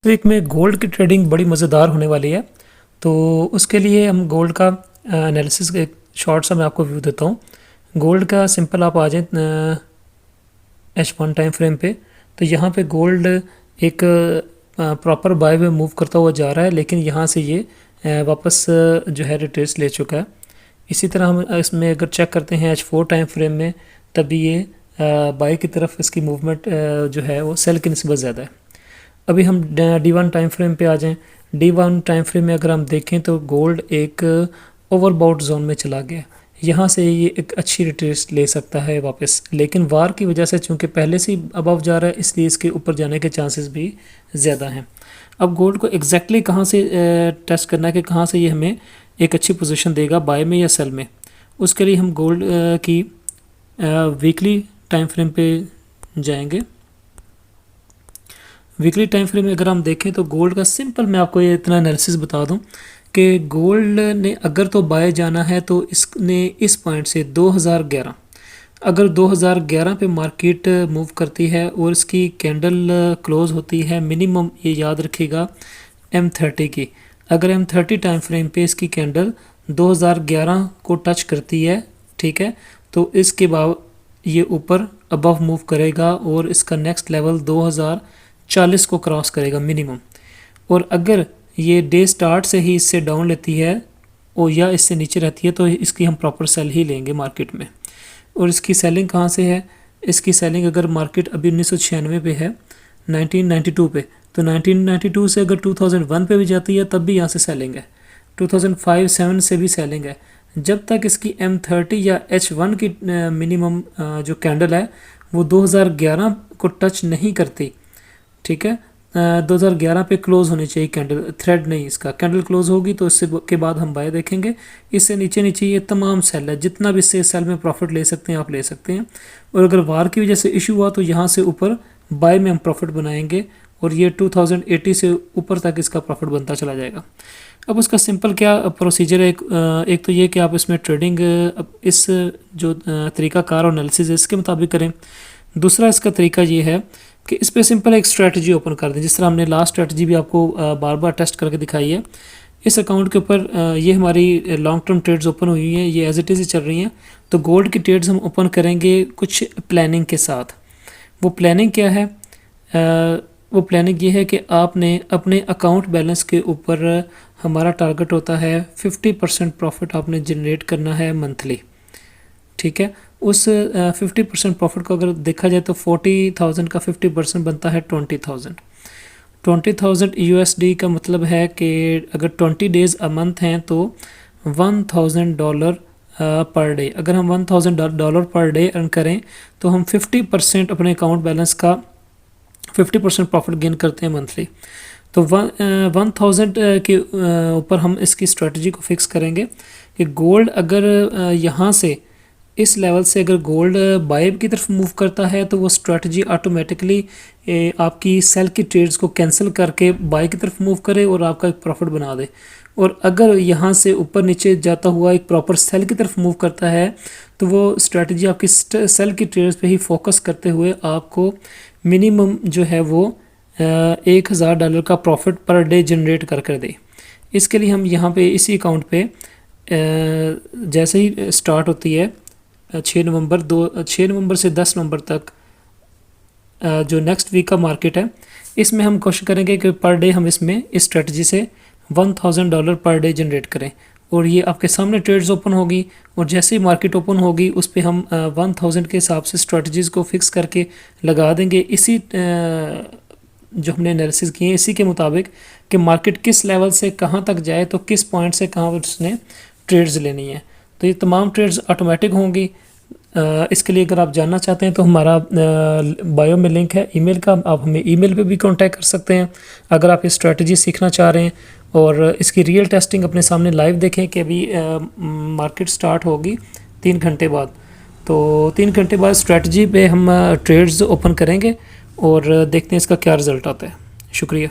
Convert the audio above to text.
तो एक में गोल्ड की ट्रेडिंग बड़ी मज़ेदार होने वाली है। तो उसके लिए हम गोल्ड का एनालिसिस एक शॉर्ट सा मैं आपको व्यू देता हूँ। गोल्ड का सिंपल आप आ जाए H1 टाइम फ्रेम पे। तो यहाँ पे गोल्ड एक प्रॉपर बाय में मूव करता हुआ जा रहा है, लेकिन यहाँ से ये वापस जो है रिट्रेस ले चुका है। इसी तरह हम इसमें अगर चेक करते हैं H4 टाइम फ्रेम में, तभी ये बाय की तरफ इसकी मूवमेंट जो है वो सेल की निस्बत ज़्यादा है। अभी हम D1 टाइम फ्रेम पे आ जाएं। D1 टाइम फ्रेम में अगर हम देखें तो गोल्ड एक ओवरबॉट जोन में चला गया। यहाँ से ये एक अच्छी रिट्रेस ले सकता है वापस, लेकिन वार की वजह से चूंकि पहले से ही अबव जा रहा है, इसलिए इसके ऊपर जाने के चांसेस भी ज़्यादा हैं। अब गोल्ड को एग्जैक्टली कहाँ से टेस्ट करना है कि कहाँ से ये हमें एक अच्छी पोजीशन देगा, बाय में या सेल में। उसके लिए हम गोल्ड की वीकली टाइम फ्रेम पे जाएंगे। वीकली टाइम फ्रेम में अगर हम देखें तो गोल्ड का सिंपल मैं आपको ये इतना एनालिसिस बता दूं कि गोल्ड ने अगर तो बाय जाना है तो इसने इस पॉइंट से 2011, अगर 2011 पे मार्केट मूव करती है और इसकी कैंडल क्लोज होती है मिनिमम, ये याद रखिएगा, M30 की। अगर M30 टाइम फ्रेम पे इसकी कैंडल 2011 को टच करती है, ठीक है, तो इसके बाद ये ऊपर अबव मूव करेगा और इसका नेक्स्ट लेवल 2040 को क्रॉस करेगा मिनिमम। और अगर ये डे स्टार्ट से ही इससे डाउन लेती है और या इससे नीचे रहती है तो इसकी हम प्रॉपर सेल ही लेंगे मार्केट में। और इसकी सेलिंग कहाँ से है? इसकी सेलिंग अगर मार्केट अभी 1996 पे है, 1992 पे, तो 1992 से अगर 2001 पे भी जाती है तब भी यहाँ से सेलिंग है, 2005-7 से भी सेलिंग है। जब तक इसकी M30 या H1 की मिनिमम जो कैंडल है वो 2011 को टच नहीं करती, ठीक है, 2011 पे क्लोज होनी चाहिए कैंडल, थ्रेड नहीं, इसका कैंडल क्लोज होगी तो इससे के बाद हम बाय देखेंगे। इससे नीचे नीचे ये तमाम सेल है, जितना भी इससे सेल में प्रॉफिट ले सकते हैं आप ले सकते हैं। और अगर वार की वजह से इशू हुआ तो यहाँ से ऊपर बाय में हम प्रॉफिट बनाएंगे और ये 2080 से ऊपर तक इसका प्रॉफिट बनता चला जाएगा। अब उसका सिंपल क्या प्रोसीजर है? एक तो ये कि आप इसमें ट्रेडिंग इस जो तरीक़ाकार और एनालिसिस है इसके मुताबिक करें। दूसरा इसका तरीका ये है कि इस पर सिंपल एक स्ट्रेटजी ओपन कर दें, जिस तरह हमने लास्ट स्ट्रेटजी भी आपको बार बार टेस्ट करके दिखाई है। इस अकाउंट के ऊपर ये हमारी लॉन्ग टर्म ट्रेड्स ओपन हुई हैं, ये एज इट इज़ ही चल रही हैं। तो गोल्ड की ट्रेड्स हम ओपन करेंगे कुछ प्लानिंग के साथ। वो प्लानिंग क्या है? वो प्लानिंग ये है कि आपने अपने अकाउंट बैलेंस के ऊपर, हमारा टारगेट होता है 50% प्रॉफिट आपने जनरेट करना है मंथली, ठीक है। उस 50% प्रॉफिट को अगर देखा जाए तो 40,000 का 50% बनता है 20,000। 20,000 USD का मतलब है कि अगर 20 डेज़ अ मंथ हैं तो $1,000 पर डे। अगर हम $1,000 पर डे अर्न करें तो हम 50% अपने अकाउंट बैलेंस का 50% प्रॉफिट गेन करते हैं मंथली। तो 1,000 के ऊपर हम इसकी स्ट्रेटजी को फिक्स करेंगे कि गोल्ड अगर यहाँ से इस लेवल से अगर गोल्ड बाय की तरफ मूव करता है तो वो स्ट्रेटजी ऑटोमेटिकली आपकी सेल की ट्रेड्स को कैंसिल करके बाय की तरफ मूव करे और आपका एक प्रॉफिट बना दे। और अगर यहाँ से ऊपर नीचे जाता हुआ एक प्रॉपर सेल की तरफ मूव करता है तो वो स्ट्रेटजी आपकी सेल की ट्रेड्स पे ही फोकस करते हुए आपको मिनिमम जो है वो $1,000 का प्रॉफिट पर डे जनरेट कर दे। इसके लिए हम यहाँ पे इसी अकाउंट पे जैसे ही स्टार्ट होती है 6 नवंबर से 10 नवंबर तक जो नेक्स्ट वीक का मार्केट है, इसमें हम कोशिश करेंगे कि पर डे हम इसमें इस स्ट्रेटजी से $1,000 पर डे जनरेट करें। और ये आपके सामने ट्रेड्स ओपन होगी और जैसे ही मार्केट ओपन होगी उस पर हम 1,000 के हिसाब से स्ट्रेटजीज़ को फिक्स करके लगा देंगे। इसी जो हमने एनालिसिस किए हैं इसी के मुताबिक कि मार्केट किस लेवल से कहाँ तक जाए तो किस पॉइंट से कहाँ उसने ट्रेड्स लेनी है। तो ये तमाम ट्रेड्स ऑटोमेटिक होंगी। इसके लिए अगर आप जानना चाहते हैं तो हमारा बायो में लिंक है ईमेल का, आप हमें ईमेल पे भी कांटेक्ट कर सकते हैं अगर आप ये स्ट्रेटजी सीखना चाह रहे हैं। और इसकी रियल टेस्टिंग अपने सामने लाइव देखें कि अभी मार्केट स्टार्ट होगी 3 घंटे बाद। तो 3 घंटे बाद स्ट्रेटजी पे हम ट्रेड्स ओपन करेंगे और देखते हैं इसका क्या रिज़ल्ट आता है। शुक्रिया।